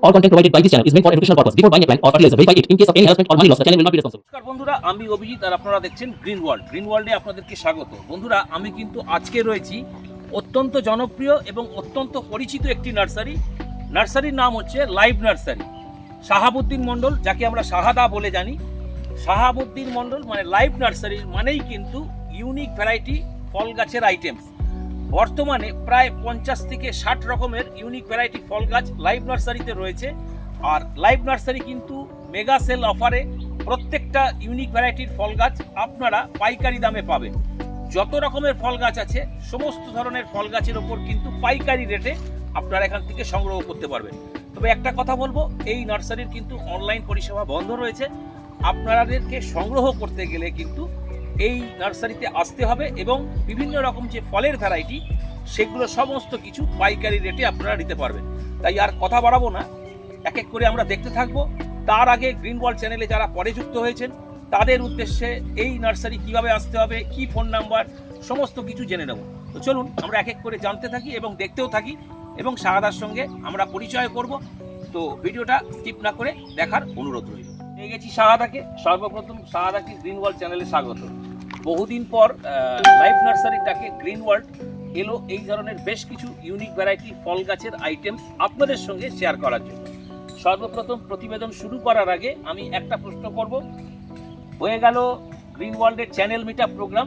All content provided by this channel is meant for educational purpose. Before buying a plant or fertilizer, verify it. In case of any harassment or money loss, the channel will not be responsible. নমস্কার বন্ধুরা, আমি অভিজিৎ আর আপনারা দেখছেন green ওয়ার্ল্ডে আপনাদেরকে স্বাগত। বন্ধুরা, আমি কিন্তু আজকে রয়েছি অত্যন্ত জনপ্রিয় এবং অত্যন্ত পরিচিত একটি নার্সারির নাম হচ্ছে লাইভ নার্সারি। শাহাবুদ্দিন মণ্ডল, যাকে আমরা শাহাদা বলে জানি, শাহাবুদ্দিন মণ্ডল মানে লাইভ নার্সারির মানেই কিন্তু ইউনিক ভ্যারাইটি ফল গাছের আইটেমস। বর্তমানে প্রায় 50 থেকে 60 রকমের ইউনিক ভ্যারাইটি ফল গাছ লাইভ নার্সারিতে রয়েছে। আর লাইভ নার্সারি কিন্তু মেগা সেল অফারে প্রত্যেকটা ইউনিক ভ্যারাইটির ফল গাছ আপনারা পাইকারি দামে পাবেন। যত রকমের ফল গাছ আছে সমস্ত ধরনের ফল গাছের ওপর কিন্তু পাইকারি রেটে আপনারা এখান থেকে সংগ্রহ করতে পারবেন। তবে একটা কথা বলবো, এই নার্সারির কিন্তু অনলাইন পরিষেবা বন্ধ রয়েছে। আপনাদেরকে সংগ্রহ করতে গেলে কিন্তু এই নার্সারিতে আসতে হবে এবং বিভিন্ন রকম যে ফলের ভ্যারাইটি সেগুলো সমস্ত কিছু পাইকারি রেটে আপনারা নিতে পারবেন। তাই আর কথা বাড়াবো না, এক এক করে আমরা দেখতে থাকবো। তার আগে গ্রিন ওয়ার্ল্ড চ্যানেলে যারা পরে যুক্ত হয়েছেন তাদের উদ্দেশ্যে এই নার্সারি কিভাবে আসতে হবে, কি ফোন নাম্বার, সমস্ত কিছু জেনে নেব। তো চলুন আমরা এক এক করে জানতে থাকি এবং দেখতেও থাকি এবং শাহাদার সঙ্গে আমরা পরিচয় করব। তো ভিডিওটা স্কিপ না করে দেখার অনুরোধ রইল। পেয়ে গেছি শাহাদাকে। সর্বপ্রথম শাহাদাকে গ্রিন ওয়ার্ল্ড চ্যানেলে স্বাগত। বহুদিন পর লাইভ নার্সারিটাকে গ্রিন ওয়ার্ল্ড এলো এই ধরনের বেশ কিছু ইউনিক ভ্যারাইটি ফল গাছের আইটেমস আপনাদের সঙ্গে শেয়ার করার জন্য। সর্বপ্রথম প্রতিবেদন শুরু করার আগে আমি একটা প্রশ্ন করব। হয়ে গেল গ্রিন ওয়ার্ল্ডের চ্যানেল মিট আপ প্রোগ্রাম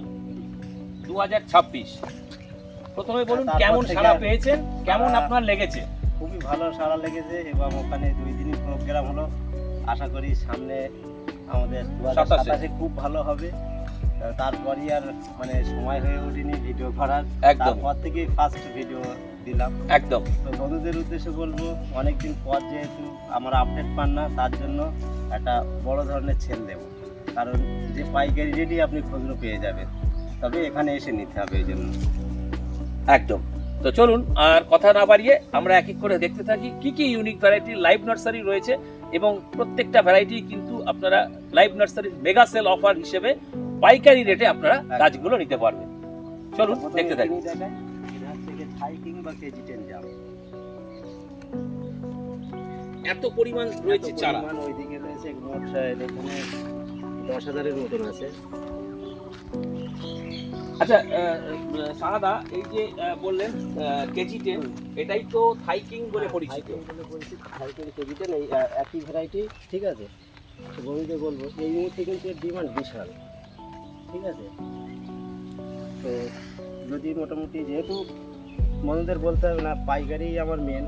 2026। প্রথমে বলুন কেমন সাড়া পেয়েছেন, কেমন আপনার লেগেছে? খুবই ভালো সাড়া লেগেছে এবং ওখানে 2 দিনই প্রোগ্রাম হলো। আশা করি সামনে আমাদের 2027 খুব ভালো হবে। তারপরই আর মানে সময় হয়ে ওঠেনি ভিডিও করার, তারপর থেকেই ফার্স্ট ভিডিও দিলাম। একদম। তো বন্ধুদের উদ্দেশ্যে বলবো, অনেকদিন পর যেহেতু আমার আপডেট পান না, তার জন্য একটা বড় ধরনের ছেল দেব। কারণ যে পাইকারি রেটই আপনি খুচরো পেয়ে যাবেন, তবে এখানে এসে নিতে হবে এই জন্য। একদম। তো চলুন আর কথা না বাড়িয়ে আমরা এক এক করে দেখতে থাকি কি কি ইউনিক ভ্যারাইটি লাইভ নার্সারি রয়েছে এবং প্রত্যেকটা ভ্যারাইটি কিন্তু আপনারা লাইভ নার্সারির মেগা সেল অফার হিসেবে পাইকারি রেটে আপনারা গাছগুলো নিতে পারবেন। চলুন দেখতে থাকি। এত পরিমাণ রয়েছে চারা, ওইদিকে রয়েছে মোট এখানে 10,000-এর মতন আছে। আচ্ছা শাহাদা, এই যে বললেন কেজি 10, এটাই তো থাইকিং বলে পরিচিত। থাইকিং কেজি 10 এই একই ভ্যারাইটি, ঠিক আছে। তো বন্ধুদের বলবো, এই মুহূর্তে কিন্তু এর ডিমান্ড বিশাল, ঠিক আছে। তো যদি মোটামুটি, যেহেতু বন্ধুদের বলতে হবে না, পাইকারি আমার মেন।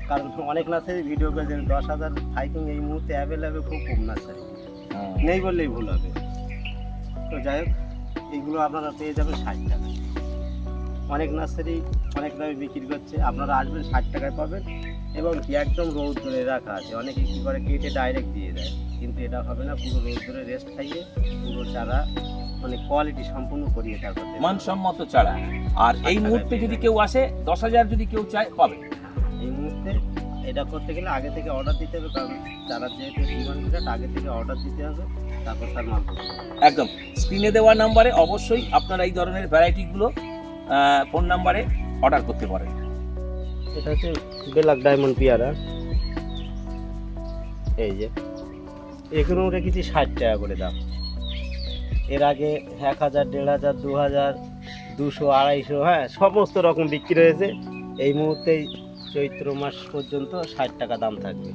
কারণ অনেক নার্সারি ভিডিও করেছেন 10,000 থাইকিং এই মুহূর্তে অ্যাভেলেবেল খুব কম নার্সারি, নেই বললেই ভুল হবে। তো যাই হোক, এইগুলো আপনারা পেয়ে যাবেন 60 টাকা। অনেক নার্সারি অনেক দামে বিক্রি করছে, আপনারা আসবেন 60 টাকায় পাবেন এবং কি একদম রোদ ধরে রাখা আছে। অনেকে কী করে কেটে ডাইরেক্ট দিয়ে দেয়, কিন্তু এটা হবে না। পুরো রোদ ধরে রেস্ট খাইয়ে পুরো চারা মানে কোয়ালিটি সম্পূর্ণ করিয়ে তারপরে মানসম্মত চারা। আর এই মুহূর্তে যদি কেউ আসে 10,000 যদি কেউ চায় পাবে। এই মুহূর্তে এটা করতে গেলে আগে থেকে অর্ডার দিতে হবে, কারণ চারা যেহেতু ডিমান্ড বিরাট, আগে থেকে অর্ডার দিতে হবে, তারপর তার মাল করতে হবে। একদম। স্ক্রিনে দেওয়া নাম্বারে অবশ্যই আপনারা এই ধরনের ভ্যারাইটিগুলো ফোন নাম্বারে অর্ডার করতে পারেন। এটা হচ্ছে ব্ল্যাক ডায়মন্ড পেয়ারা। এই যে এগুলো রেখেছি 60 টাকা করে দাম। এর আগে 1000, 1500, 2000, 200, 250, হ্যাঁ সমস্ত রকম বিক্রি হয়েছে। এই মুহূর্তে চৈত্র মাস পর্যন্ত 60 টাকা দাম থাকবে।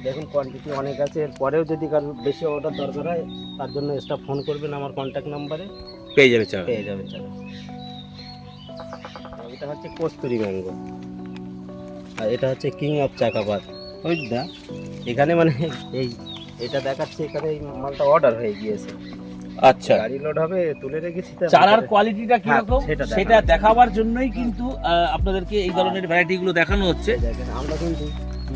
দেখুন কোয়ান্টিটি অনেক আছে। এরপরেও যদি কারো বেশি অর্ডার দরকার হয়, তার জন্য এক্সট্রা ফোন করবেন আমার কন্ট্যাক্ট নাম্বারে, পেয়ে যাবে চারা। চারা। এটা হচ্ছে কস্তুরি ম্যাঙ্গো, আর এটা হচ্ছে কিং অফ চাকাবাদ। ওই দা এখানে মানে এটা দেখাচ্ছে, এখানে এই মালটা অর্ডার হয়ে গিয়েছে। আচ্ছা, গাড়ি লোড হবে, তুলে রেখেছি। চারার কোয়ালিটিটা কি রকম সেটা দেখাবার জন্যই হ্যাঁ। কিন্তু আপনাদেরকে এই ধরনের ভ্যারাইটি গুলো দেখানো হচ্ছে। আমরা কিন্তু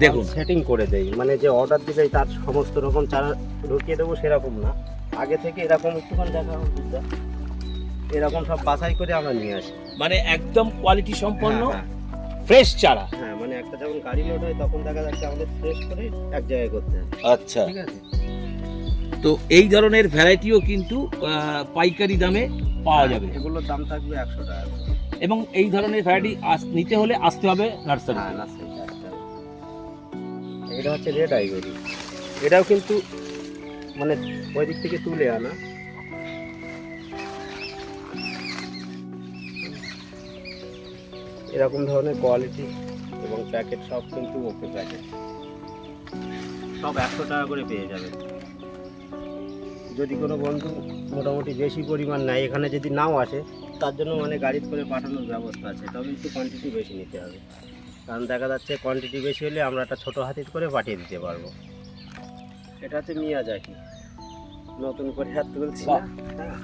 দেখুন সেটিং করে দেই, মানে যে অর্ডার দিলে তার সমস্ত রকম চারা ঢুকিয়ে দেবো সেরকম না। আগে থেকে এরকম একটুখানি দেখা হচ্ছে, এরকম সব বাছাই করে আমরা নিয়ে আসি। মানে একদম কোয়ালিটি সম্পন্ন হ্যাঁ, ফ্রেশ চারা। হ্যাঁ মানে একটা যখন গাড়ি লোড হয় তখন দেখা যাচ্ছে আমাদের ফ্রেশ করে এক জায়গায় করতে হয়। আচ্ছা, ঠিক আছে। তো এই ধরনের ভ্যারাইটিও কিন্তু পাইকারি দামে পাওয়া যাবে। এগুলোর দাম থাকবে 100 টাকা এবং এই ধরনের ভ্যারাইটি নিতে হলে আসতে হবে নার্সারি। নার্সারি। এটা হচ্ছে রেড আইভরি। এটাও কিন্তু মানে ওই দিক থেকে তুলে আনা। এরকম ধরনের কোয়ালিটি এবং প্যাকেট সব কিন্তু ওকে প্যাকেট, সব 100 টাকা করে পেয়ে যাবে। যদি কোনো বন্ধু মোটামুটি বেশি পরিমাণ নেয়, এখানে যদি নাও আসে তার জন্য মানে গাড়ি করে পাঠানোর ব্যবস্থা আছে, তবে একটু কোয়ান্টিটি বেশি নিতে হবে। কারণ দেখা যাচ্ছে কোয়ান্টিটি বেশি হলে আমরা একটা ছোটো হাতির করে পাঠিয়ে দিতে পারবো। এটা হচ্ছে মিয়াজাকি, নতুন করে হাত তুলছি না। হ্যাঁ,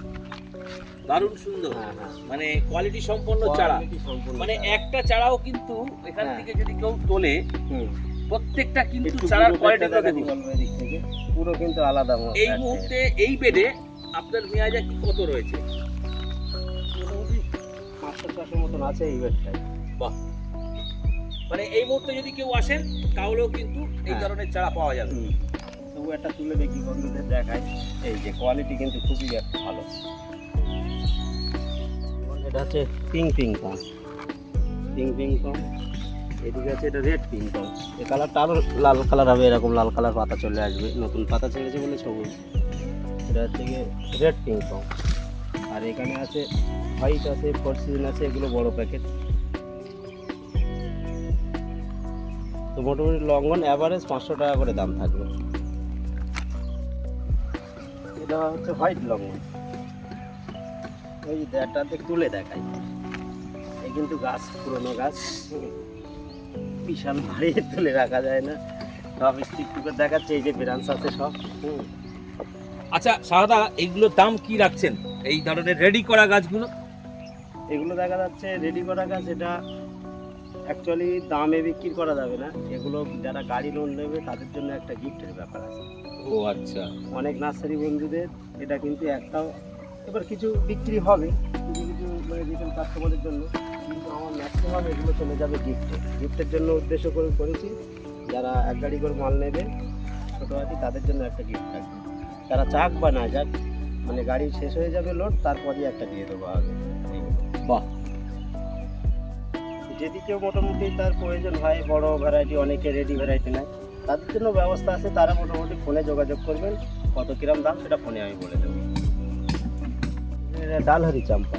দারুণ সুন্দর। হ্যাঁ, হ্যাঁ। মানে কোয়ালিটি সম্পন্ন চারা, Quality সম্পূর্ণ মানে চারা। একটা চারাও কিন্তু এখান হ্যাঁ। থেকে যদি কেউ তোলে হুম। প্রত্যেকটা কিন্তু একটু চারার পুরো কোয়ালিটি পেটটা দেখাতে বলবো এদিক থেকে, পুরো কিন্তু আলাদা এই মুহূর্তে এই বেডে আপনার মিয়াজাকি কত রয়েছে? মোটামুটি 500-600 মতন আছে এই বেডটায়। বাহ, মানে এই মুহূর্তে যদি কেউ আসেন তাহলেও কিন্তু এই হ্যাঁ। ধরনের চারা পাওয়া যাবে। তবু একটা তুলে দেখি বন্ধুদের দেখায়। এই যে কোয়ালিটি কিন্তু খুবই একটা ভালো। এটা হচ্ছে পিঙ্ক পং, পিঙ্ক পং। এদিকে আছে এটা রেড পিঙ্ক পং। এই কালারটা আরও লাল কালার হবে, এরকম লাল কালার পাতা চলে আসবে, নতুন পাতা ছেড়েছে বলে সবুজ। এটা হচ্ছে গিয়ে রেড পিঙ্ক পং। আর এখানে আছে হোয়াইট আছে, ফোর সিজন আছে, এগুলো বড় প্যাকেট। তো মোটামুটি লঙ্ঘন অ্যাভারেজ 500 টাকা করে দাম থাকবে। এটা হচ্ছে হোয়াইট লঙ্ঘন। ওই দেড়টাতে তুলে দেখাই, এই কিন্তু গাছ পুরনো গাছ, বিশাল ভারী তুলে রাখা যায় না, সব স্টিক টুকে দেখাচ্ছে। এই যে ব্রাঞ্চ আছে সব। আচ্ছা শাহাদা, এইগুলোর দাম কি রাখছেন এই ধরনের রেডি করা গাছগুলো? এগুলো দেখা যাচ্ছে রেডি করা গাছ, এটা অ্যাকচুয়ালি দামে বিক্রি করা যাবে না। এগুলো যারা গাড়ি লোন নেবে তাদের জন্য একটা গিফটের ব্যাপার আছে। ও আচ্ছা, অনেক নার্সারি বন্ধুদের এটা কিন্তু একটাও, এবার কিছু বিক্রি হবে কিছু কিছু মানে রিটেল কাস্টমারের জন্য, কিন্তু আমার ম্যাক্সিমাম এগুলো চলে যাবে গিফটের জন্য উদ্দেশ্য করে করেছি। যারা এক গাড়ি করে মাল নেবে ছোটো হাতি, তাদের জন্য একটা গিফট থাকবে। তারা চাক বা না যাক, মানে গাড়ি শেষ হয়ে যাবে লোড, তারপরই একটা দিয়ে দেবো আগে। বাহ। যদি কেউ মোটামুটি তার প্রয়োজন হয়, বড় ভ্যারাইটি, অনেকে রেডি ভ্যারাইটি নেয়, তাদের জন্য ব্যবস্থা আছে। তারা মোটামুটি ফোনে যোগাযোগ করবেন, কত কিরম দাম সেটা ফোনে আমি বলে দেবো। এটা ডালহারি চাম্পা,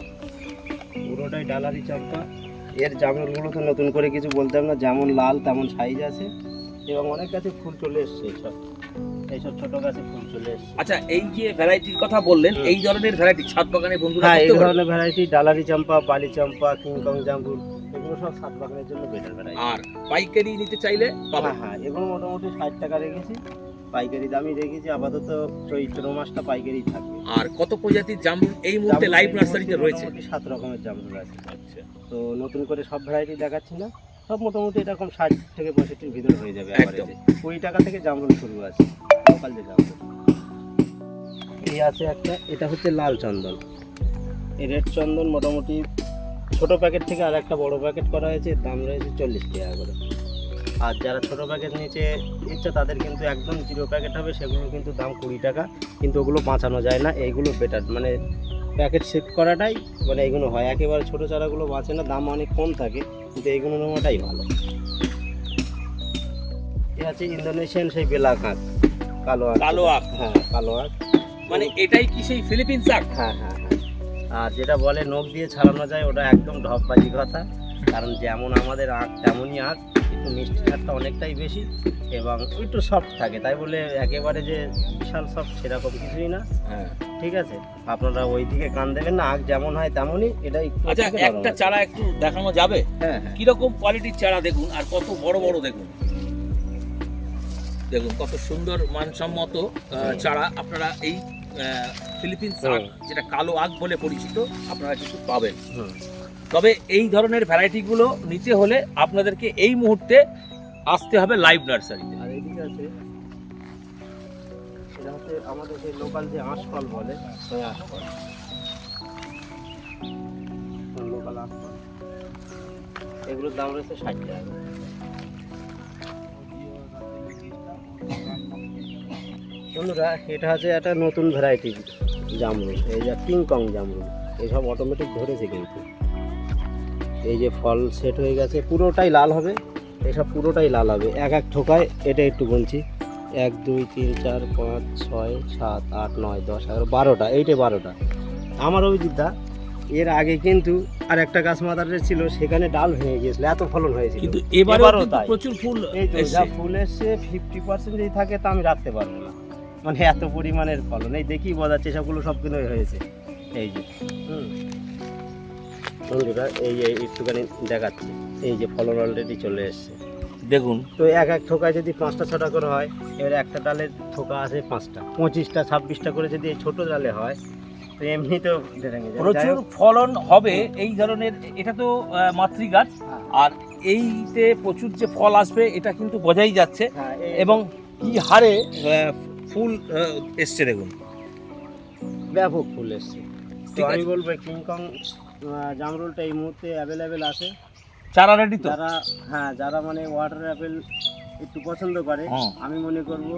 পুরোটাই ডালহারি চাম্পা। এর জামরুলগুলো তো নতুন করে কিছু বলতাম না, যেমন লাল তেমন সাইজ আছে, এবং অনেক গাছে ফুল চলে এসছে। এইসব ছোটো গাছে ফুল চলে এসছে। আচ্ছা, এই যে ভ্যারাইটির কথা বললেন, এই ধরনের ভ্যারাইটি ছাদ বাগানে বন্ধুরা হ্যাঁ, এই করতে পারে? ধরনের ভ্যারাইটি ডালারি চাম্পা, বালি চাম্পা, কিংকং জামরুল, এগুলো সব ছাদ বাগানের জন্য বেটার ভ্যারাইটি। আর পাইকারি নিতে চাইলে পাবেন। হ্যাঁ, এগুলো মোটামুটি 60 টাকা রেখেছি, পাইকারি দামই রেখেছি। আপাতত চৈত্র মাসটা পাইকারি থাকবে। আর কত প্রজাতির জামরুল এই মুহূর্তে লাইভ নার্সারিতে রয়েছে? 7 রকমের জামরুল আছে। আচ্ছা, তো নতুন করে সব ভ্যারাইটি দেখাচ্ছি না, সব মোটামুটি এরকম 60 থেকে 65-র ভিতরে হয়ে যাবে। একদম। 20 টাকা থেকে জামরুল শুরু আছে, লোকাল যে জামরুল। এই আছে একটা, এটা হচ্ছে লাল চন্দন। এই রেড চন্দন মোটামুটি ছোট প্যাকেট থেকে আর একটা বড় প্যাকেট করা হয়েছে, এর দাম রয়েছে 40 টাকা করে। আর যারা ছোট প্যাকেট নিচে ইচ্ছা তাদের কিন্তু একদম 0 প্যাকেট হবে, সেগুলো কিন্তু দাম 20 টাকা, কিন্তু ওগুলো বাঁচানো যায় না। এইগুলো বেটার, মানে প্যাকেট শিফট করাটাই মানে এইগুলো হয়। একেবারে ছোটো চারাগুলো বাঁচে না, দাম অনেক কম থাকে, কিন্তু এইগুলো নেওয়াটাই ভালো। এ আছে ইন্দোনেশিয়ান সেই বেলাক আখ, কালো আখ। কালো আখ। হ্যাঁ, কালো আখ। মানে এটাই কি সেই ফিলিপিন্স আখ? হ্যাঁ হ্যাঁ হ্যাঁ। আর যেটা বলে নখ দিয়ে ছাড়ানো যায়, ওটা একদম ঢপবাজি কথা। কারণ যেমন আমাদের আখ তেমনই আখ, একটু মিষ্টি স্বাদটা অনেকটাই বেশি এবং একটু সফট থাকে, তাই বলে একেবারে যে বিশাল সফট সেরকম কিছুই না। হ্যাঁ। ঠিক আছে, আপনারা ওই দিকে কান দেবেন না, আখ যেমন হয় তেমনই এটা একটু। আচ্ছা, একটা চারা একটু দেখানো যাবে? হ্যাঁ হ্যাঁ। কিরকম কোয়ালিটির চারা দেখুন, আর কত বড় বড় দেখুন, দেখুন কত সুন্দর মানসম্মত চারা আপনারা এই ফিলিপিন্স আখ, যেটা কালো আখ বলে পরিচিত, আপনারা কিন্তু পাবেন। তবে এই ধরনের ভ্যারাইটিগুলো নিতে হলে আপনাদেরকে এই মুহূর্তে আসতে হবে লাইভ নার্সারিতে। আর এদিকে আছে, এটা হচ্ছে আমাদের সেই লোকাল যে আঁশফল বলে, সেই আঁশফল, লোকাল আঁশফল। এগুলোর দাম রয়েছে 60 টাকা। বন্ধুরা, এটা হচ্ছে একটা নতুন ভ্যারাইটি জামরুল, এই যে কিংকং জামরুল। এইসব অটোমেটিক ধরেছে, কিন্তু এই যে ফল সেট হয়ে গেছে, পুরোটাই লাল হবে এসব পুরোটাই লাল হবে। এক এক ঠোকায় এটা একটু গুনছি, 1 2 3 4 5 6 7 8 9 10 11 12টা, এইটা 12টা। আমার অভিজিৎদা এর আগে কিন্তু আর একটা গাছ মাদারের ছিল, সেখানে ডাল ভেঙে গিয়েছিল, এত ফলন হয়েছিল। কিন্তু এবারও তাই প্রচুর ফুল এই তো যা এসছে। ফুল এসছে 50% যদি থাকে তা আমি রাখতে পারবো না, মানে এত পরিমাণের ফলন। এই দেখি বোঝাচ্ছে সবগুলো সব কিন্তু হয়েছে। এই যে বন্ধুরা এই একটুখানি দেখাচ্ছি, এই যে ফলন অলরেডি চলে এসছে দেখুন। তো এক এক ঠোকায় যদি 5টা 6টা করে হয়, এবার একটা ডালের ঠোকা আছে 5টা, 25টা 26টা করে যদি এই ছোট ডালে হয়, তো এমনি তো ভেঙে যায়। প্রচুর ফলন হবে এই ধরনের। এটা তো মাতৃ গাছ, আর এইতে প্রচুর যে ফল আসবে এটা কিন্তু বোঝাই যাচ্ছে। হ্যাঁ, এবং কি হারে ফুল এসছে দেখুন। ব্যাপক ফুল এসছে। তো ঠিক আমি আছে। বলবো কিংকং জামরুলটা এই মুহূর্তে অ্যাভেলেবেল আছে। চারা রেডি তো? যারা মানে ওয়াটার অ্যাপেল একটু পছন্দ করে, হুম। আমি মনে করব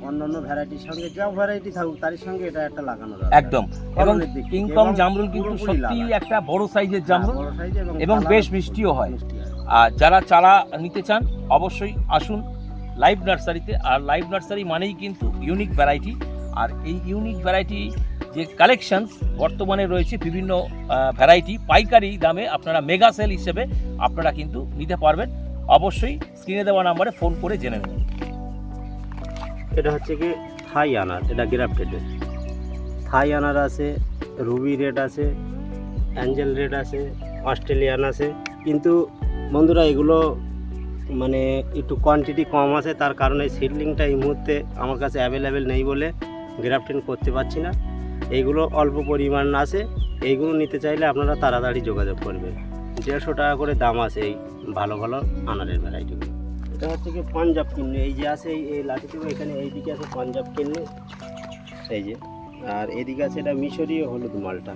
অন্যান্য ভ্যারাইটির সঙ্গে যা ভ্যারাইটি থাকুক তার সঙ্গে এটা একটা লাগানো দরকার। একদম। এবং ফলনের দিক থেকে। কিংকং এবং জামরুল কিন্তু পুরোপুরি সত্যি লাল। একটা বড় সাইজের জামরুল, বড় size এবং colour বেশ খুব মিষ্টিও হয়। মিষ্টি হয়। আর যারা চারা নিতে চান অবশ্যই আসুন লাইভ নার্সারিতে। আর লাইভ নার্সারি মানেই কিন্তু ইউনিক ভ্যারাইটি। আর এই ইউনিক ভ্যারাইটি যে কালেকশনস বর্তমানে রয়েছে বিভিন্ন ভ্যারাইটি পাইকারি দামে, আপনারা মেগা সেল হিসেবে আপনারা কিন্তু নিতে পারবেন। অবশ্যই স্ক্রিনে দেওয়া নাম্বারে ফোন করে জেনে নেবেন। এটা হচ্ছে কি থাই আনার, এটা গ্রাফটেডের থাই আনার আছে, রুবি রেড আছে, অ্যাঞ্জেল রেড আছে, অস্ট্রেলিয়ান আছে। কিন্তু বন্ধুরা এগুলো মানে একটু কোয়ান্টিটি কম আছে, তার কারণে সিডলিংটা এই মুহূর্তে আমার কাছে অ্যাভেলেবেল নেই বলে গ্রাফটিং করতে পারছি না। এইগুলো অল্প পরিমাণ আছে, এইগুলো নিতে চাইলে আপনারা তাড়াতাড়ি যোগাযোগ করবেন। 150 টাকা করে দাম আছে এই ভালো ভালো আনারের ভ্যারাইটিগুলো। এটা হচ্ছে কি পাঞ্জাব কিন্নু, এই যে আছে এই লাঠিটুকু, এখানে এইদিকে আছে পাঞ্জাব কিন্নু, এই যে, আর এদিকে আছে এটা মিশরীয় হলুদ মালটা।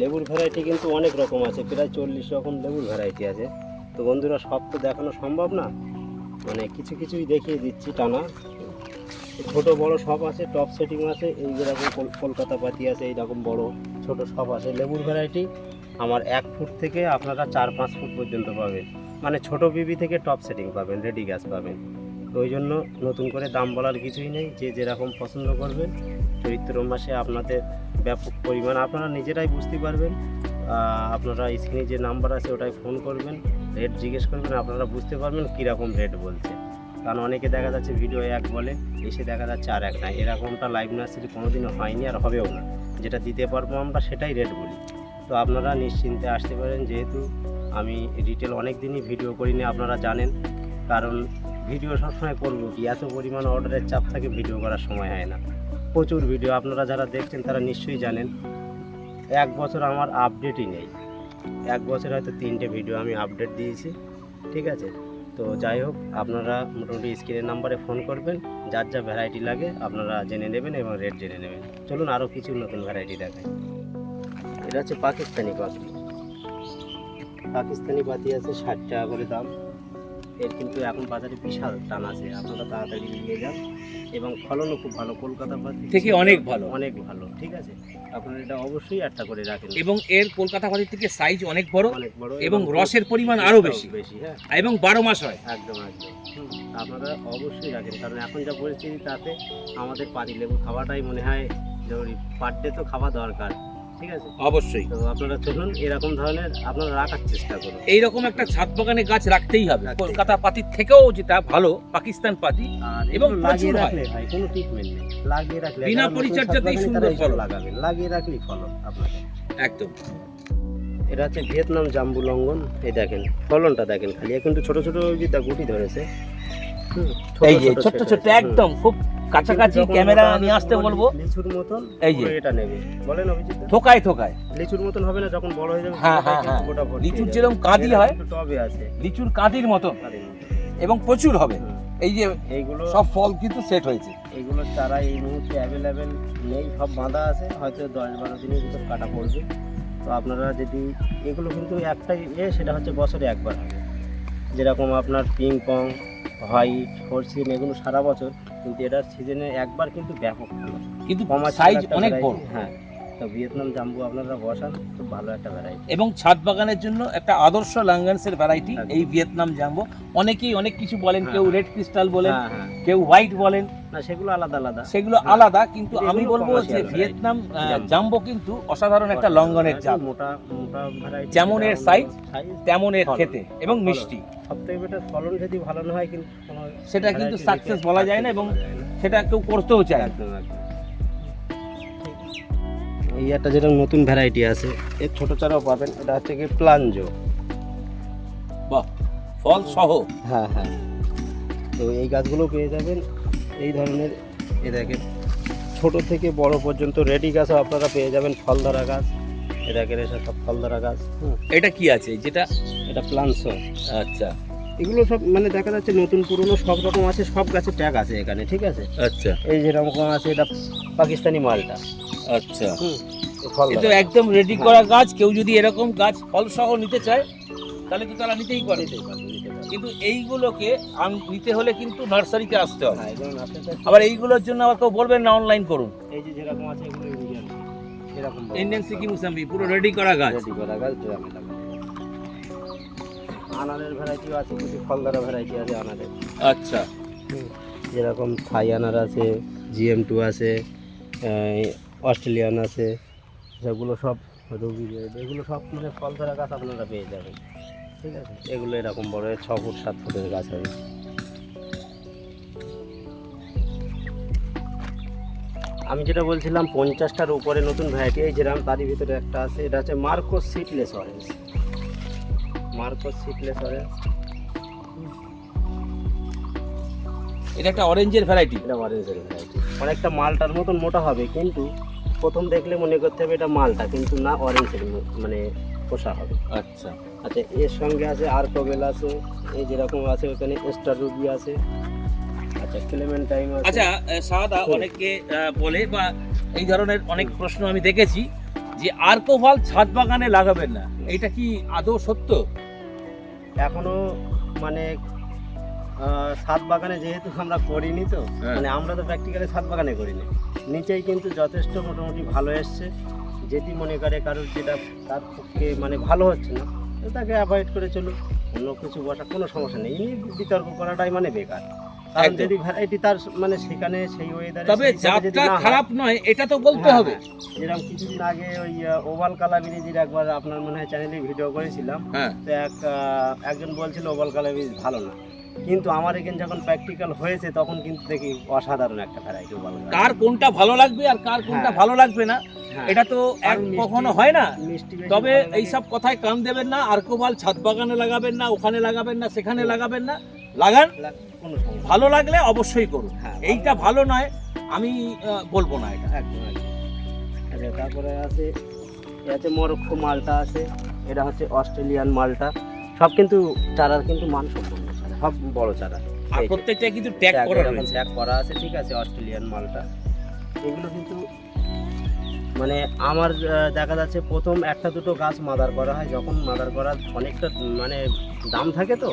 লেবুর ভ্যারাইটি কিন্তু অনেক রকম আছে, প্রায় 40 রকম লেবুর ভ্যারাইটি আছে। তো বন্ধুরা সব তো দেখানো সম্ভব না, মানে কিছু কিছুই দেখিয়ে দিচ্ছি টানা। ছোট বড় সব আছে, টপ সেটিং আছে, এই যেরকম কলকাতা পাতি আছে, এইরকম বড় ছোট সব আছে। লেবুর ভ্যারাইটি আমার 1 ফুট থেকে আপনারা 4-5 ফুট পর্যন্ত পাবেন, মানে ছোট বিবি থেকে টপ সেটিং পাবেন, রেডি গাছ পাবেন। তো ওই জন্য নতুন করে দাম বলার কিছুই নেই, যে যেরকম পছন্দ করবেন। চৈত্র মাসে আপনাদের ব্যাপক পরিমাণ আপনারা নিজেরাই বুঝতে পারবেন। আপনারা স্ক্রিনে যে নাম্বার আছে ওটায় ফোন করবেন, রেট জিজ্ঞেস করবেন, আপনারা বুঝতে পারবেন কীরকম রেট বলছে। কারণ অনেকে দেখা যাচ্ছে ভিডিও এক বলে, এসে দেখা যাচ্ছে আর এক নাই। এরকমটা লাইভ নার্সারি কোনোদিনও হয়নি আর হবেও না। যেটা দিতে পারবো আমরা সেটাই রেট বলি। তো আপনারা নিশ্চিন্তে আসতে পারেন, যেহেতু আমি রিটেল অনেক দিনই ভিডিও করিনি, আপনারা জানেন। কারণ ভিডিও সবসময় করবো কি, এত পরিমাণ অর্ডারের চাপ থাকে, ভিডিও করার সময় হয় না। প্রচুর ভিডিও আপনারা যারা দেখছেন তারা নিশ্চয়ই জানেন। 1 বছর আমার আপডেটই নেই, 1 বছর হয়তো 3টে ভিডিও আমি আপডেট দিয়েছি, ঠিক আছে। তো যাই হোক, আপনারা মোটামুটি স্ক্রিনের নাম্বারে ফোন করবেন, যার যা ভ্যারাইটি লাগে আপনারা জেনে নেবেন এবং রেট জেনে নেবেন। চলুন আরও কিছু নতুন ভ্যারাইটি দেখাই। এটা হচ্ছে পাকিস্তানি পাতি। পাকিস্তানি পাতি আছে 60 টাকা করে দাম। এর কিন্তু এখন বাজারে বিশাল টান আছে, আপনারা তাড়াতাড়ি নিয়ে যান। এবং ফলনও খুব ভালো, কলকাতা পাতি থেকে অনেক ভালো। অনেক ভালো, ঠিক আছে। আপনারা এটা অবশ্যই একটা করে রাখেন। এবং এর কলকাতা পাতির থেকে সাইজ অনেক বড়, অনেক বড় এবং রসের পরিমাণ আরো বেশি, হ্যাঁ, এবং 12 মাস হয়। একদম একদম। আপনারা অবশ্যই রাখেন, কারণ এখন যা পরিস্থিতি তাতে আমাদের পাতি লেবু খাওয়াটাই মনে হয় জরুরি। পার ডে তো খাওয়া দরকার, ঠিক আছে। অবশ্যই তো আপনারা চলুন এরকম ধরনের আপনারা রাখার চেষ্টা করুন। এইরকম একটা ছাদ বাগানে গাছ রাখতেই হবে। কলকাতা পাতির থেকেও যেটা ভালো পাকিস্তান পাতি, আর এবং এবং প্রচুর লাগিয়ে হয়। রাখলে ভাই কোনো ট্রিটমেন্ট নেই, লাগিয়ে রাখলে বিনা যারা নতুন পরিচর্যাতেই ছাদ সুন্দর বাগানি তারা ফলন। এইসব লাগাবেন, লাগিয়ে রাখলেই ফলন আপনাদের। একদম। এটা হচ্ছে ভিয়েতনাম জাম্বু লঙ্ঘন। এই দেখেন ফলনটা দেখেন খালি, এখন তো ছোট ছোট ওই যে গুটি ধরেছে। এই যে ছোট্ট ছোট্ট একদম খুব কাছাকাছি ক্যামেরা নিয়ে আসতে বলবো। লিচুর মতন এই যে। পুরো এটা নেবে, বলেন অভিজিৎ দা? থোকায় থোকায় লিচুর মতন হবে না, যখন বড় হয়ে যাবে হ্যাঁ, পুরোটাই হ্যাঁ, কিন্তু হ্যাঁ। গোটা ভর্তি লিচুর হয়ে যাবে। যেরকম কাঁদি এরা হয়, কিন্তু টবে আছে লিচুর কাঁদির মতো, কাঁদির মতো। এবং প্রচুর হবে। হুম। এই যে এইগুলো সব ফল কিন্তু সেট হয়েছে। এইগুলোর চারা এই মুহূর্তে অ্যাভেলেবেল নেই, সব বাঁধা আছে, হয়তো 10-12 দিনের ভিতর কাটা পড়বে। তো আপনারা যদি এগুলো কিন্তু একটাই সেটা হচ্ছে বছরে একবার হবে। যেরকম আপনার পিং পং, হোয়াইট, ফোরসিন এগুলো সারা বছর, কিন্তু এটার সিজনে একবার কিন্তু ব্যাপক ভালো। কিন্তু কমার্শিয়াল সাইজ একটা অনেক variety, বড়। হ্যাঁ, তো ভিয়েতনাম জাম্বু আপনারা বসান, খুব ভালো একটা ভ্যারাইটি। এবং ছাদ বাগানের জন্য একটা আদর্শ লাঙ্গান্সের ভ্যারাইটি এই ভিয়েতনাম জাম্বো। অনেকেই অনেক কিছু বলেন, কেউ রেড ক্রিস্টাল বলেন, হ্যাঁ হ্যাঁ, কেউ হোয়াইট বলেন, না সেগুলো আলাদা আলাদা, সেগুলো হ্যাঁ। আলাদা, কিন্তু এগুলো আমি বলবো যে commercial ভিয়েতনাম variety। জাম্বো কিন্তু অসাধারণ একটা লঙ্ঘনের জাত। মোটা মোটা ভ্যারাইটি, যেমন এর size, তেমন এর ফলন। খেতে এবং ফলন। মিষ্টি, সবথেকে বেটার ফলন যদি ভালো না হয় কিন্তু কোনো সেটা কিন্তু variety সাকসেস দেখে বলা যায় না, এবং বলা যায় না। সেটা কেউ করতেও চায় না। একদম একদম। এই একটা যেটা নতুন ভ্যারাইটি আছে, এর ছোট চারাও পাবেন, এটা হচ্ছে কি প্লাঞ্জো। বাহ, ফল সহ। হ্যাঁ হ্যাঁ, তো এই গাছগুলো পেয়ে যাবেন এই ধরনের। এ দেখেন ছোট থেকে বড় পর্যন্ত রেডি গাছও আপনারা পেয়ে যাবেন, ফল ধরা গাছ। এ দেখেন এসব সব ফল ধরা গাছ। এটা কি আছে যেটা? এটা প্লান্সো। আচ্ছা এগুলো সব মানে দেখা যাচ্ছে নতুন পুরনো সব রকম আছে, সব গাছের ট্যাগ আছে এখানে, ঠিক আছে। আচ্ছা এই যেরকম আছে এটা পাকিস্তানি মালটা। আচ্ছা, ফল এটা ধরা। একদম রেডি করা গাছ। কেউ যদি এরকম গাছ ফল সহ নিতে চায় তাহলে তো তারা নিতেই পারে, নিতেই পারবে, নিতে পারবে। কিন্তু এইগুলোকে নিতে হলে কিন্তু নার্সারিতে আসতে হবে। হ্যাঁ, যেমন আপনাদের আবার এইগুলোর জন্য আবার কেউ বলবেন না অনলাইন করুন। এই যে যেরকম আছে এগুলো ইন্ডিয়ান, এরকম ইন্ডিয়ান সিকি মুসাম্বি পুরো রেডি করা গাছ। রেডি করা গাছ ড্রামে লাগানো। আনারের ভ্যারাইটিও আছে, কিছু ফল ধরা ভ্যারাইটি আছে আনারের। আচ্ছা, যেরকম থাই আনার আছে, GM2 আছে, অস্ট্রেলিয়ান আছে, সেগুলো সব রবি রেড, এগুলো সব মানে ফল ধরা গাছ আপনারা পেয়ে যাবেন, ঠিক আছে। এগুলো এরকম বড় 6 ফুট 7 ফুটের গাছ হবে। আমি যেটা বলছিলাম 50টার উপরে নতুন ভ্যারাইটি, এই যেরকম তারই ভিতরে একটা আছে, এটা হচ্ছে Marcos seedless orange. Marcos seedless orange, এটা একটা অরেঞ্জের ভ্যারাইটি। এটা অরেঞ্জের ভ্যারাইটি। অনেকটা মালটার মতন মোটা হবে, কিন্তু প্রথম দেখলে মনে করতে হবে এটা মালটা, কিন্তু না, অরেঞ্জের মানে পোষা হবে। আচ্ছা আচ্ছা, এর সঙ্গে আছে আর্কোবেল আছে, এই যেরকম আছে ওখানে স্টার রুবি আছে। আচ্ছা, ক্লেমেন্টাইন আছে। আচ্ছা, সাদা অনেকে বলে বা এই ধরনের অনেক প্রশ্ন আমি দেখেছি যে আর্কোভাল ছাদ বাগানে লাগাবেন না, এটা কি আদৌ সত্য? এখনো মানে ছাদ বাগানে যেহেতু আমরা করিনি, তো হ্যাঁ। মানে আমরা তো প্র্যাকটিক্যালি ছাদ বাগানে করিনি, নিচেই কিন্তু যথেষ্ট মোটামুটি ভালো এসছে। যেটি মনে করে কারোর যেটা তার পক্ষে মানে ভালো হচ্ছে না, তো তাকে অ্যাভয়েড করে চলুন, অন্য কিছু বসা কোনো সমস্যা নেই। এই বিতর্ক করাটাই মানে বেকার, কারণ একদম। যদি ভ্যারাইটি তার মানে সেখানে সেই ওয়েদারে, তবে জাতটা খারাপ নয় এটা তো বলতে হবে। যেরকম কিছুদিন আগে ওই ওভাল কালাবিরিজির একবার আপনার মনে হয় চ্যানেলে ভিডিও করেছিলাম, হ্যাঁ, তো একজন বলছিল ওভাল কালাবিরিজ ভালো না, কিন্তু আমার এখানে যখন প্র্যাকটিক্যাল হয়েছে তখন কিন্তু দেখি অসাধারণ একটা ভ্যারাইটি ওভাল কালাবিরিজ। কার কোনটা ভালো লাগবে আর কার কোনটা হ্যাঁ। ভালো লাগবে না হ্যাঁ, এটা তো এক কারণ কখনো হয় না। মিষ্টি বেশি তবে ভালো লাগে। এইসব কথায় কান দেবেন না। আর্কোভাল ছাদ বাগানে লাগাবেন না, ওখানে লাগাবেন না, সেখানে লাগাবেন না, লাগান। কোনো সমস্যা ভালো লাগলে অবশ্যই করুন। হ্যাঁ, এইটা ভালো নয় আমি বলবো না এটা। একদম একদম। আচ্ছা, তারপরে আছে এ আছে মরক্কো মালটা আছে, এটা হচ্ছে অস্ট্রেলিয়ান মালটা। সব কিন্তু চারার কিন্তু মানসম্পন্ন চারা, সব বড় চারা। আর এই যে, প্রত্যেকটা কিন্তু ট্যাগ tag করা এরকম রয়েছে। tag করা আছে, ঠিক আছে, অস্ট্রেলিয়ান মালটা। এগুলো কিন্তু মানে আমার দেখা যাচ্ছে প্রথম একটা দুটো গাছ মাদার করা হয়, যখন মাদার করার অনেকটা মানে দাম থাকে, তো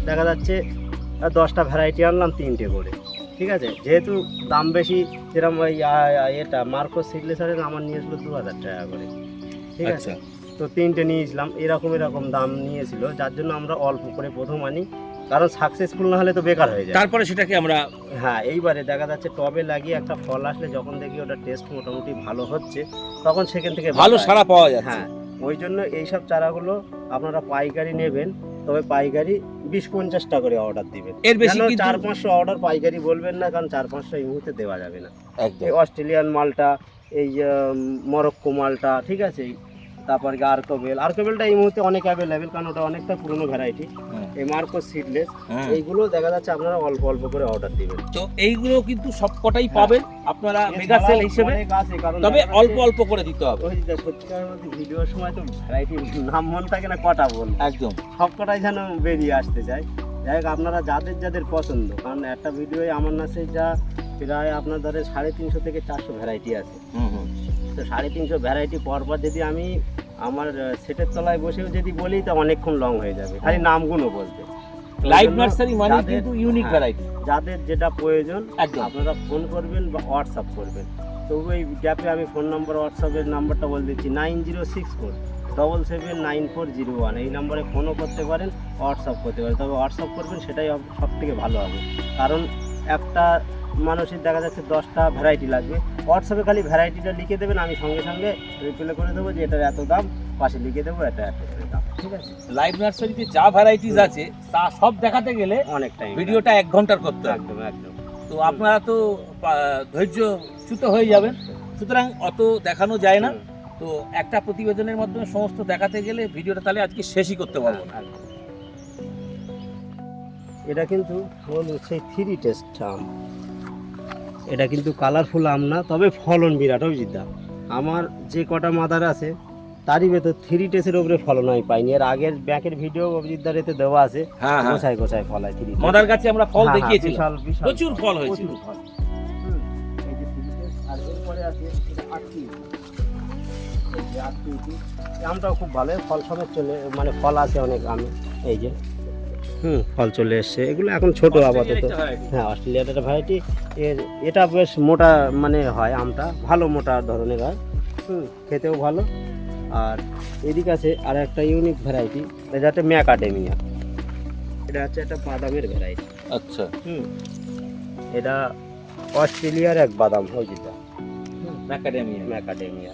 দেখা যাচ্ছে 10টা ভ্যারাইটি আনলাম 3টে করে, ঠিক আছে। যেহেতু দাম বেশি, যেরকম ওই এটা মার্কোস সিডলেসারের আমার নিয়েছিল 2000 টাকা করে, ঠিক আছে। আচ্ছা, তো 3টে নিয়েছিলাম, এরকম দাম নিয়েছিল, যার জন্য আমরা অল্প করে প্রথম আনি, কারণ সাকসেসফুল না হলে তো বেকার হয়ে যায়। তারপরে সেটাকে আমরা হ্যাঁ, এইবারে দেখা যাচ্ছে টবে লাগিয়ে একটা ফল আসলে যখন দেখি ওটা টেস্ট মোটামুটি ভালো হচ্ছে, তখন সেখান থেকে ভালো বাড়ায়। সাড়া পাওয়া যাচ্ছে। হ্যাঁ, ওই জন্য এইসব চারাগুলো আপনারা পাইকারি নেবেন, তবে পাইকারি 20-50 টাকা করে অর্ডার দিবেন। এর বেশি যেন কিন্তু 400-500 অর্ডার পাইকারি বলবেন না, কারণ 400-500 এই মুহূর্তে দেওয়া যাবে না। একদম। এই অস্ট্রেলিয়ান মালটা, এই মরক্কো মালটা, ঠিক আছে, তারপর আর্কোবেলটা এই মুহূর্তে অনেক অ্যাভেলেবেল, কারণ ওটা অনেকটা পুরনো ভ্যারাইটি। হুম। এই মার্কোস সিডলেস, হুম। এইগুলো দেখা যাচ্ছে আপনারা অল্প অল্প করে অর্ডার দিবেন। তো এইগুলো কিন্তু সবকটাই পাবেন আপনারা মেগা এছাড়াও সেল হিসেবে, অনেক আছে, কারণ তবে দেখা অল্প যাচ্ছে অল্প করে দিতে হবে। ওই যে সত্যিকার মধ্যে ভিডিওর সময় তো ভ্যারাইটির নাম মনে থাকে না, কটা বলবো, একদম। সব কটাই যেন বেরিয়ে আসতে চায়। যাই হোক, আপনারা যাদের যাদের পছন্দ, কারণ একটা ভিডিওয়ে আমার নাচে যা প্রায় আপনার ধরে 350 থেকে 400 ভ্যারাইটি আছে। হুম হুম। তো 350 ভ্যারাইটি পরপর যদি আমি আমার সেটের তলায় বসেও যদি বলি, তো অনেকক্ষণ লং হয়ে যাবে খালি নামগুলো বলতে। লাইভ ওই জন্য নার্সারি মানে যাদের- কিন্তু ইউনিক হ্যাঁ, ভ্যারাইটি। যাদের যেটা প্রয়োজন একদম। আপনারা ফোন করবেন বা হোয়াটসঅ্যাপ করবেন, তবু এই গ্যাপে আমি ফোন নাম্বার হোয়াটসঅ্যাপের নাম্বারটা বলে দিচ্ছি 9064779401। এই নম্বরে ফোনও করতে পারেন, হোয়াটসঅ্যাপ করতে পারেন। তবে হোয়াটসঅ্যাপ করবেন, সেটাই সব থেকে ভালো হবে। কারণ একটা মানুষের দেখা যাচ্ছে 10টা ভ্যারাইটি লাগবে, হোয়াটসঅ্যাপে খালি ভ্যারাইটিটা লিখে দেবেন, আমি সঙ্গে সঙ্গে রিপ্লাই করে দেবো যে এটার এত দাম, পাশে লিখে দেবো এটা এত করে দাম। ঠিক আছে, লাইভ নার্সারিতে যা ভ্যারাইটিস আছে তা সব দেখাতে গেলে অনেক টাইম, ভিডিওটা 1 ঘন্টার করতে হবে। একদম একদম। তো আপনারা তো ধৈর্যচ্যুত হয়ে যাবেন, সুতরাং অত দেখানো যায় না। তো একটা প্রতিবেদনের মাধ্যমে সমস্ত দেখাতে গেলে ভিডিওটা তাহলে আজকে শেষই করতে পারবো না। এটা কিন্তু সেই 3 টেস্ট আম, এটা কিন্তু কালারফুল আম না, তবে ফলন বিরাট। অভিজিৎদা, আমার যে কটা মাদার আছে তারই ভেতর 3 টেস্টের উপরে ফলন আমি পাইনি। এর আগের ব্যাকের ভিডিও অভিজিৎদার এতে দেওয়া আছে, হ্যাঁ হ্যাঁ, গোছায় গোছায় ফল হয় 3 মাদার গাছে আমরা ফল হ্যাঁ, দেখিয়েছিলাম, বিশাল বিশাল প্রচুর ফল হয়েছিল। প্রচুর ফল। এই যে 3 টেস্ট, আর এরপরে আছে এটা 8 কেজি। এই যে 8 কেজি এই আমটাও খুব ভালো, ফল সমেত চলে, মানে ফল আছে অনেক আমে। এই যে ফল চলে এসছে, এগুলো এখন ছোট আপাতত। হ্যাঁ, অস্ট্রেলিয়ার একটা ভ্যারাইটি, এটা বেশ মোটা মানে হয়, আমটা ভালো মোটা ধরনের হয়, খেতেও ভালো। আর এদিকে আছে আর একটা ইউনিক ভ্যারাইটি, এটা হচ্ছে ম্যাকাডেমিয়া। এটা হচ্ছে একটা বাদামের ভ্যারাইটি। আচ্ছা, এটা অস্ট্রেলিয়ার এক বাদাম, ওই যেটা ম্যাকাডেমিয়া। ম্যাকাডেমিয়া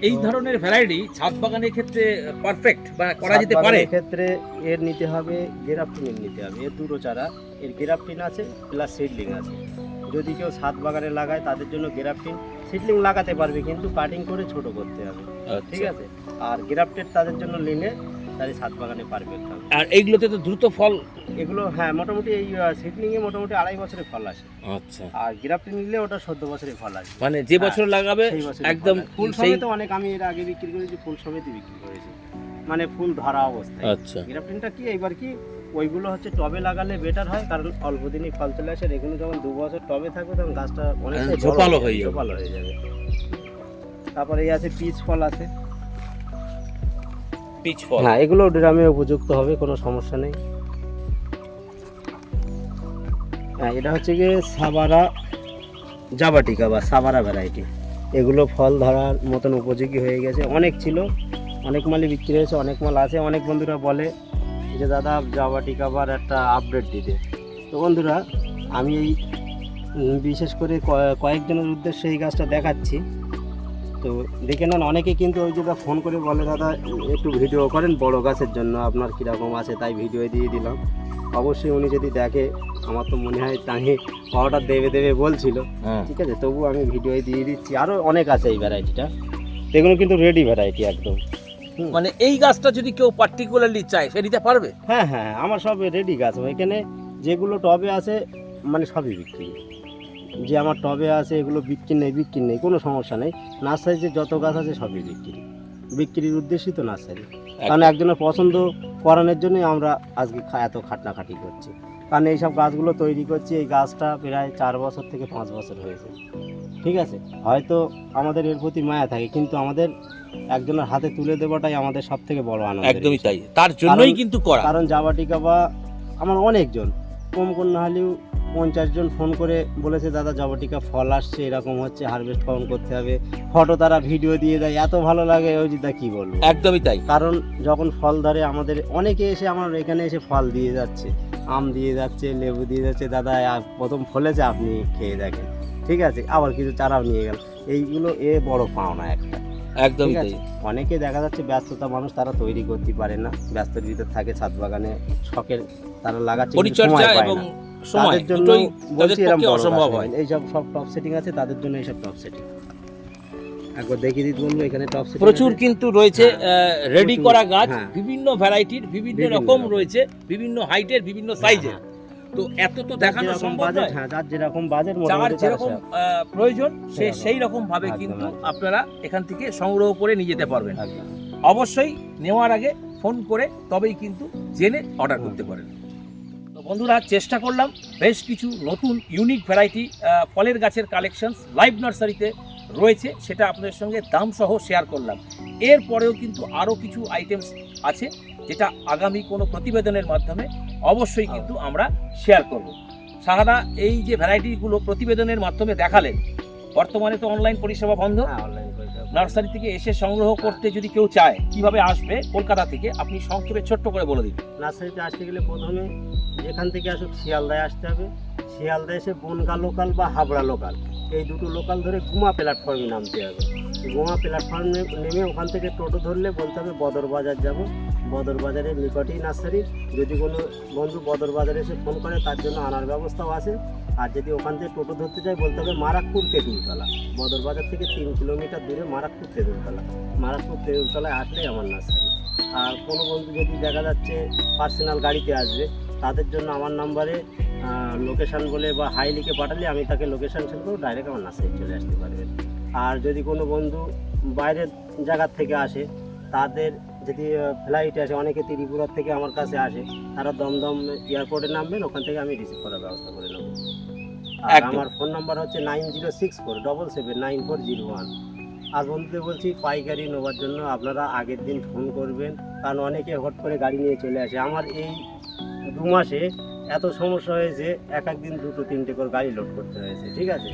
এই ধরনের ভ্যারাইটি ছাদ বাগানের ক্ষেত্রে পারফেক্ট বা করা যেতে পারে। ক্ষেত্রে এর নিতে হবে গ্রাফটিনের নিতে হবে, এর দুটো চারা, এর গ্রাফটিন আছে প্লাস সিডলিং আছে। যদি কেউ ছাদ বাগানে লাগায় তাদের জন্য গ্রাফটিন, সিডলিং লাগাতে পারবে কিন্তু কাটিং করে ছোট করতে হবে। ঠিক আছে, আর গ্রাফটেড তাদের জন্য নিলে তাদের ছাদ বাগানে পারফেক্ট হবে। আর এইগুলোতে তো দ্রুত ফল, এগুলো হ্যাঁ মোটামুটি এই সিডলিং এ মোটামুটি 2.5 বছরের ফল আসে। আচ্ছা, আর গ্রাফটিন নিলে ওটা 14 বছরের ফল আসে। মানে যে বছর লাগাবে সেই বছরই একদম ফল আসে। ফুল সমেত অনেক, আমি এর আগে বিক্রি করেছি, ফুল সমেতই বিক্রি করেছি, মানে ফুল ধরা অবস্থায়। আচ্ছা, গ্রাফটিনটা কি এইবার কি ওইগুলো হচ্ছে টবে লাগালে বেটার হয়, কারণ অল্প দিনই ফল চলে আসে। এগুলো যখন 2 বছর টবে থাকবে তখন গাছটা অনেকটা ঝোপালো হয়ে যাবে। ঝোপালো হয়ে যাবে। তারপরে এই আছে পিচ ফল আছে, পিচ ফল, হ্যাঁ এগুলো ড্রামে উপযুক্ত হবে, কোনো সমস্যা নেই। হ্যাঁ, এটা হচ্ছে গিয়ে সাবারা জাবাটিকা বা সাবারা ভ্যারাইটি। এগুলো ফল ধরার মতন উপযোগী হয়ে গেছে, অনেক ছিল, অনেক মালই বিক্রি হয়েছে, অনেক মাল আছে। অনেক বন্ধুরা বলে যে দাদা জাবাটিকা বার একটা আপডেট দিতে। তো বন্ধুরা, আমি এই বিশেষ করে কয়েকজনের উদ্দেশ্যে এই গাছটা দেখাচ্ছি। তো দেখে নেন, অনেকে কিন্তু ওই যেটা ফোন করে বলে দাদা একটু ভিডিও করেন বড় গাছের জন্য, আপনার কীরকম আছে, তাই ভিডিও দিয়ে দিলাম। অবশ্যই উনি যদি দেখে, আমার তো মনে হয় তাকে অর্ডার দেবে বলছিল, ঠিক আছে, তবু আমি ভিডিও দিয়ে দিচ্ছি। আরও অনেক আছে এই ভ্যারাইটিটা, এগুলো কিন্তু রেডি ভ্যারাইটি একদম। মানে এই গাছটা যদি কেউ পার্টিকুলারলি চায় সে নিতে পারবে। হ্যাঁ হ্যাঁ, আমার সব রেডি গাছ, এখানে যেগুলো টবে আছে মানে সবই বিক্রি। যে আমার টবে আছে এগুলো বিক্রি নেই কোনো সমস্যা নেই। নার্সারিতে যত গাছ আছে সবই বিক্রির উদ্দেশ্যই তো নার্সারি। কারণ একজনের পছন্দ করানোর জন্যই আমরা আজকে এত খাটাখাটি করছি। কারণ এইসব গাছগুলো তৈরি করছি, এই গাছটা প্রায় 4 বছর থেকে 5 বছর হয়েছে। ঠিক আছে, হয়তো আমাদের এর প্রতি মায়া থাকে, কিন্তু আমাদের একজনের হাতে তুলে দেওয়াটাই আমাদের সব থেকে বড় আনন্দ। একদমই তাই, তার জন্যই কিন্তু করা। কারণ জাবাটিকা বা আমার অনেকজন, কম না হলেও 50 জন ফোন করে বলেছে দাদা জাবাটিকা ফল আসছে, এরকম হচ্ছে, হারভেস্ট কখন করতে হবে, ফটো তারা ভিডিও দিয়ে দেয়, এত ভালো লাগে অজিতদা কি বলবো। একদমই তাই, কারণ যখন ফল ধরে আমাদের অনেকে এসে আমার এখানে এসে ফল দিয়ে যাচ্ছে, আম দিয়ে যাচ্ছে, লেবু দিয়ে যাচ্ছে, দাদা প্রথম ফলেছে আপনি খেয়ে দেখেন, ঠিক আছে, আবার কিছু চারাও নিয়ে গেল। এইগুলো বড় পাওনা একটা। একদমই তাই। অনেকে দেখা যাচ্ছে ব্যস্ততা মানুষ, তারা তৈরি করতে পারে না, ব্যস্ততার ভিতর থাকে, ছাদ বাগানে শখের তারা লাগাচ্ছে, পরিচর্যা এবং সময় দুটোই বলছি এরকম অসম্ভব হয়। এইসব সব টপ সেটিং আছে তাদের জন্য, এইসব টপ সেটিং একবার দেখিয়ে দিতে বলবো। এখানে টপ সেটিং প্রচুর কিন্তু রয়েছে রেডি করা গাছ, হ্যাঁ। বিভিন্ন ভ্যারাইটির, বিভিন্ন রকম রয়েছে, বিভিন্ন হাইটের, বিভিন্ন সাইজের। তো এত তো দেখানো সম্ভব নয়। হ্যাঁ, যার যেরকম বাজেট, যার যেরকম প্রয়োজন সে সেরকম। সেই রকম ভাবে একদম, কিন্তু একদম। আপনারা এখান থেকে সংগ্রহ করে নিয়ে যেতে পারবেন। একদম। অবশ্যই নেওয়ার আগে ফোন করে তবেই কিন্তু জেনে অর্ডার করতে পারেন। তো বন্ধুরা, চেষ্টা করলাম বেশ কিছু নতুন ইউনিক ভ্যারাইটি ফলের গাছের কালেকশনস লাইভ নার্সারিতে রয়েছে, সেটা আপনাদের সঙ্গে দাম সহ শেয়ার করলাম। এরপরেও কিন্তু আরও কিছু আইটেমস আছে, যেটা আগামী কোনো প্রতিবেদনের মাধ্যমে অবশ্যই কিন্তু আমরা শেয়ার করব। সাহাদা, এই যে ভ্যারাইটিগুলো প্রতিবেদনের মাধ্যমে দেখালেন, বর্তমানে তো অনলাইন পরিষেবা বন্ধ। হ্যাঁ, অনলাইন করে নার্সারি থেকে এসে সংগ্রহ করতে যদি কেউ চায় কিভাবে আসবে কলকাতা থেকে, আপনি সংক্ষেপে ছোট্ট করে বলে দিন। নার্সারিতে আসতে গেলে প্রথমে যেখান থেকে আসুক শিয়ালদায় আসতে হবে। শিয়ালদায় এসে বনগা লোকাল বা হাবড়া লোকাল, এই দুটো লোকাল ধরে গুমা প্ল্যাটফর্মে নামতে হবে। গুমা প্ল্যাটফর্মে নেমে ওখান থেকে টোটো ধরলে বলতে হবে বদর বাজার যাব। বদর বাজারের নিকটেই নার্সারি। যদি কোনো বন্ধু বদর বাজারে এসে ফোন করে তার জন্য আনার ব্যবস্থাও আছে। আর যদি ওখান থেকে টোটো ধরতে চাই বলতে হবে মারাকপুর তেঁতুলতলা। বদর বাজার থেকে 3 কিলোমিটার দূরে মারাকপুর তেঁতুলতলা। মারাকপুর তেঁতুলতলায় আসলেই আমার নার্সারি। আর কোনো বন্ধু যদি দেখা যাচ্ছে পার্সোনাল গাড়িতে আসবে, তাদের জন্য আমার নাম্বারে লোকেশান বলে বা হাই লিখে পাঠালে আমি তাকে লোকেশান সেন্ড করবো, ডাইরেক্ট আমার নার্সারি চলে আসতে পারবেন। আর যদি কোনো বন্ধু বাইরের জায়গার থেকে আসে, তাদের যদি ফ্লাইটে আসে, অনেকে ত্রিপুরার থেকে আমার কাছে আসে, তারা দমদম এয়ারপোর্টে নামবেন, ওখান থেকে আমি রিসিভ করার ব্যবস্থা করে নেব। আর একদম। আমার ফোন নাম্বার হচ্ছে 9064779401। আর বন্ধুদের বলছি, পাইকারি নেওয়ার জন্য আপনারা আগের দিন ফোন করবেন, কারণ অনেকে হট করে গাড়ি নিয়ে চলে আসে। আমার এই 2 মাসে এত সমস্যা হয়েছে, এক দিন 2-3টে করে গাড়ি লোড করতে হয়েছে, ঠিক আছে?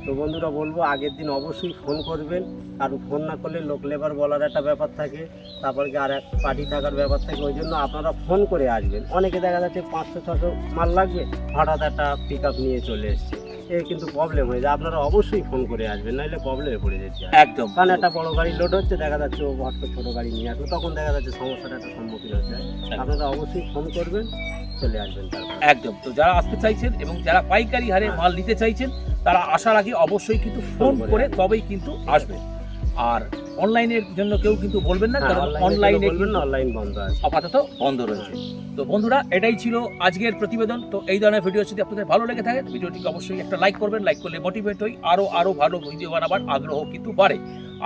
তো বন্ধুরা বলবো আগের দিন অবশ্যই ফোন করবেন, কারণ ফোন না করলে লোক লেবার বলার একটা ব্যাপার থাকে, তারপর কি আর এক পার্টি থাকার ব্যাপার থাকে। ওই জন্য আপনারা ফোন করে আসবেন। অনেকে দেখা যাচ্ছে 500-600 মাল লাগবে, হঠাৎ একটা পিক আপ নিয়ে চলে এসছে, এ কিন্তু প্রবলেম হয়ে যায়। আপনারা অবশ্যই ফোন করে আসবেন, নাহলে প্রবলেমে পড়ে যাচ্ছে। একদম। কারণ একটা বড় গাড়ি লোড হচ্ছে, দেখা যাচ্ছে ও হট করে ছোটো গাড়ি নিয়ে আসবে, তখন দেখা যাচ্ছে সমস্যাটা একটা সম্মুখীন হচ্ছে। আপনারা অবশ্যই ফোন করবেন, চলে আসবেন তারপর। একদম। তো যারা আসতে চাইছেন এবং যারা পাইকারি হারে মাল নিতে চাইছেন, তারা আসার আগে অবশ্যই কিন্তু ফোন করে তবেই কিন্তু আসবে। আর অনলাইনের জন্য কেউ কিন্তু বলবেন না, কারণ অনলাইনে অনলাইন বন্ধ আছে, আপাতত বন্ধ রয়েছে। তো বন্ধুরা, এটাই ছিল আজকের প্রতিবেদন। তো এই ধরনের ভিডিও যদি আপনাদের ভালো লেগে থাকে, ভিডিওটিকে অবশ্যই একটা লাইক করবেন। লাইক করলে মোটিভেট হই, আরো ভালো ভিডিও বানাবার আগ্রহ কিন্তু বাড়ে।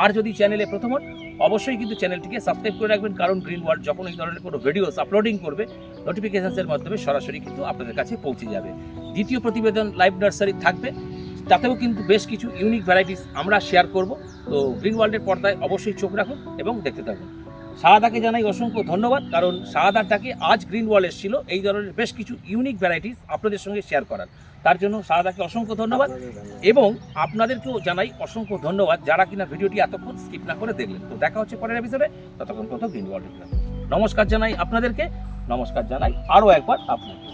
আর যদি চ্যানেলে প্রথম হন, অবশ্যই কিন্তু চ্যানেলটিকে সাবস্ক্রাইব করে রাখবেন, কারণ গ্রিন ওয়ার্ল্ড যখন এই ধরনের কোনো ভিডিওস আপলোডিং করবে, নোটিফিকেশনসের মাধ্যমে সরাসরি কিন্তু আপনাদের কাছে পৌঁছে যাবে। দ্বিতীয় প্রতিবেদন লাইভ নার্সারি থাকবে, তাতেও কিন্তু বেশ কিছু ইউনিক ভ্যারাইটিস আমরা শেয়ার করব। তো গ্রিন ওয়ার্ল্ডের পর্দায় অবশ্যই চোখ রাখুন এবং দেখতে থাকুন। শাহাদাকে জানাই অসংখ্য ধন্যবাদ, কারণ শাহাদাটাকে আজ গ্রিন ওয়ার্ল্ড এসেছিল এই ধরনের বেশ কিছু ইউনিক ভ্যারাইটিস আপনাদের সঙ্গে শেয়ার করার। তার জন্য শাহাদাকে অসংখ্য ধন্যবাদ, এবং আপনাদেরকেও জানাই অসংখ্য ধন্যবাদ যারা কিনা ভিডিওটি এতক্ষণ স্কিপ না করে দেখলেন। তো দেখা হচ্ছে পরের এপিসোডে, ততক্ষণ গ্রিন ওয়ার্ল্ড। নমস্কার জানাই আপনাদেরকে, নমস্কার জানাই আরও একবার আপনাকে।